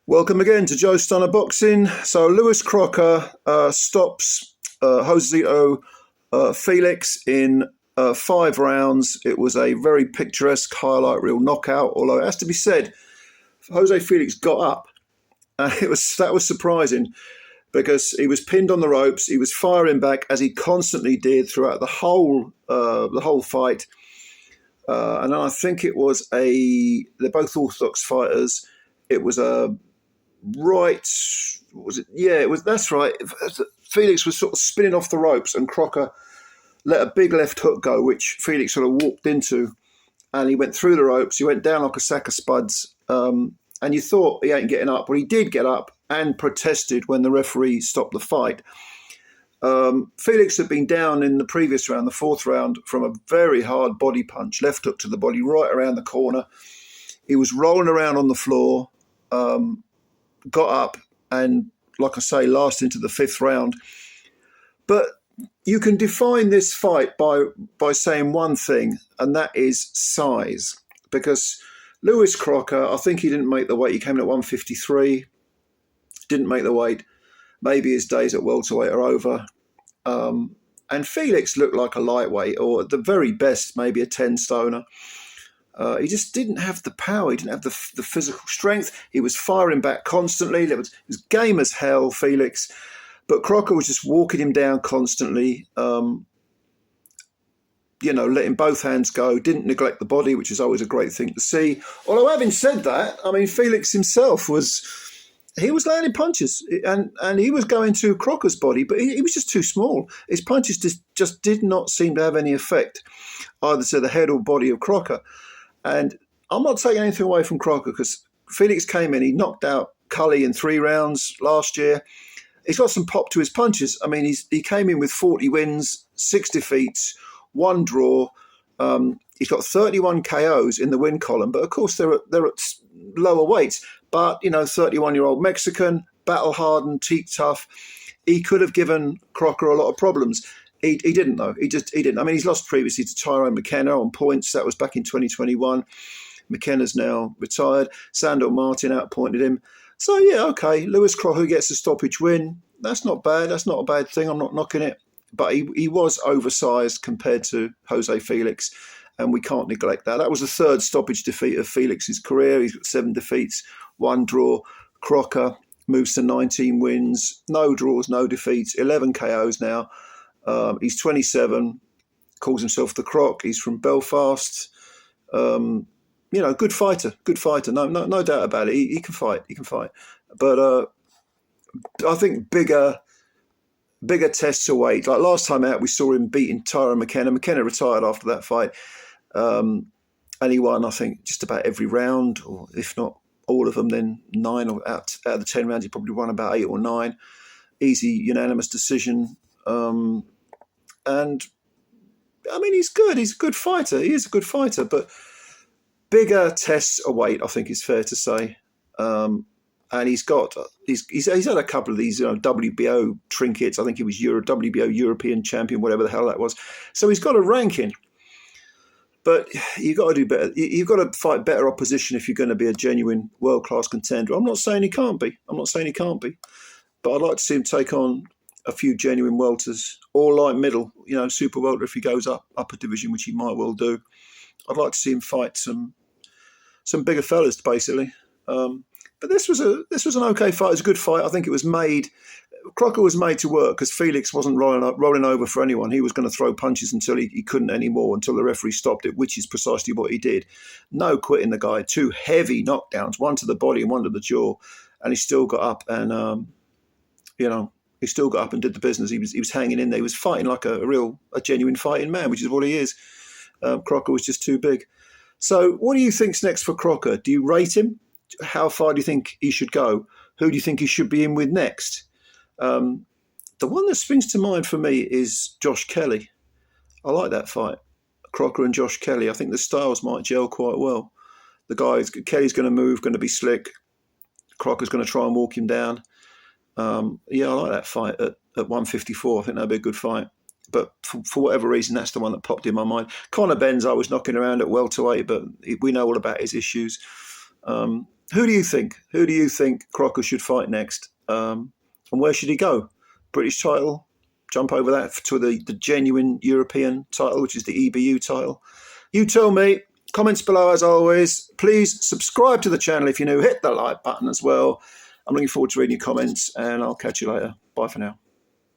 Welcome again to Joe Stunner Boxing. So Lewis Crocker stops Jose Felix in 5 rounds. It was a very picturesque highlight reel knockout, although it has to be said, Jose Felix got up, and that was surprising because he was pinned on the ropes. He was firing back as he constantly did throughout the whole fight. And I think they're both orthodox fighters. It was a right, was it? Yeah, it was. That's right. Felix was sort of spinning off the ropes, and Crocker let a big left hook go, which Felix sort of walked into, and he went through the ropes. He went down like a sack of spuds, and you thought he ain't getting up, but he did get up and protested when the referee stopped the fight. Felix had been down in the previous round, the 4th round, from a very hard body punch, left hook to the body, right around the corner. He was rolling around on the floor. Got up and, like I say, lasted into the 5th round. But you can define this fight by saying one thing, and that is size. Because Lewis Crocker, I think he didn't make the weight. He came in at 153, didn't make the weight. Maybe his days at welterweight are over. And Felix looked like a lightweight, or at the very best, maybe a 10-stoner. He just didn't have the power. He didn't have the physical strength. He was firing back constantly. It was game as hell, Felix. But Crocker was just walking him down constantly, letting both hands go, didn't neglect the body, which is always a great thing to see. Although, having said that, I mean, Felix himself was landing punches, and he was going to Crocker's body, but he was just too small. His punches just did not seem to have any effect, either to the head or body of Crocker. And I'm not taking anything away from Crocker, because Felix came in, he knocked out Cully in 3 rounds last year. He's got some pop to his punches. I mean, he came in with 40 wins, 6 defeats, 1 draw. He's got 31 KOs in the win column, but of course they're at lower weights. But, 31-year-old Mexican, battle-hardened, teak tough. He could have given Crocker a lot of problems. He didn't, though. He didn't. I mean, he's lost previously to Tyrone McKenna on points. That was back in 2021. McKenna's now retired. Sandor Martin outpointed him. So, yeah, okay. Lewis Crocker gets a stoppage win. That's not bad. That's not a bad thing. I'm not knocking it. But he was oversized compared to Jose Felix, and we can't neglect that. That was the 3rd stoppage defeat of Felix's career. He's got 7 defeats, 1 draw. Crocker moves to 19 wins, no draws, no defeats, 11 KOs now. He's 27, calls himself the Croc. He's from Belfast. Good fighter. No doubt about it. He can fight. But I think bigger tests await. Like last time out, we saw him beating Tyrone McKenna. McKenna retired after that fight. And he won, I think, just about every round, or if not all of them, then 9, or out of the 10 rounds, he probably won about 8 or 9. Easy, unanimous decision. And I mean, he's good. He's a good fighter. He is a good fighter, but bigger tests await, I think is fair to say. And he's had a couple of these, WBO trinkets. I think he was WBO European champion, whatever the hell that was. So he's got a ranking. But you've got to do better. You've got to fight better opposition if you're going to be a genuine world-class contender. I'm not saying he can't be. But I'd like to see him take on a few genuine welters, or light middle, super welter if he goes up a division, which he might well do. I'd like to see him fight some bigger fellas, basically. But this was an okay fight. It was a good fight. I think it was made. Crocker was made to work because Felix wasn't rolling over for anyone. He was going to throw punches until he couldn't anymore, until the referee stopped it, which is precisely what he did. No quitting the guy. 2 heavy knockdowns, 1 to the body and 1 to the jaw, and he still got up and he still got up and did the business. He was hanging in there. He was fighting like a genuine fighting man, which is what he is. Crocker was just too big. So what do you think's next for Crocker? Do you rate him? How far do you think he should go? Who do you think he should be in with next? The one that springs to mind for me is Josh Kelly. I like that fight. Crocker and Josh Kelly. I think the styles might gel quite well. Kelly's going to move, going to be slick. Crocker's going to try and walk him down. I like that fight at 154. I think that'd be a good fight. But for whatever reason, that's the one that popped in my mind. Conor Benz, I was knocking around at welterweight, but we know all about his issues. Who do you think? Who do you think Crocker should fight next? And where should he go? British title, jump over that to the genuine European title, which is the EBU title. You tell me. Comments below as always. Please subscribe to the channel if you're new. Hit the like button as well. I'm looking forward to reading your comments, and I'll catch you later. Bye for now.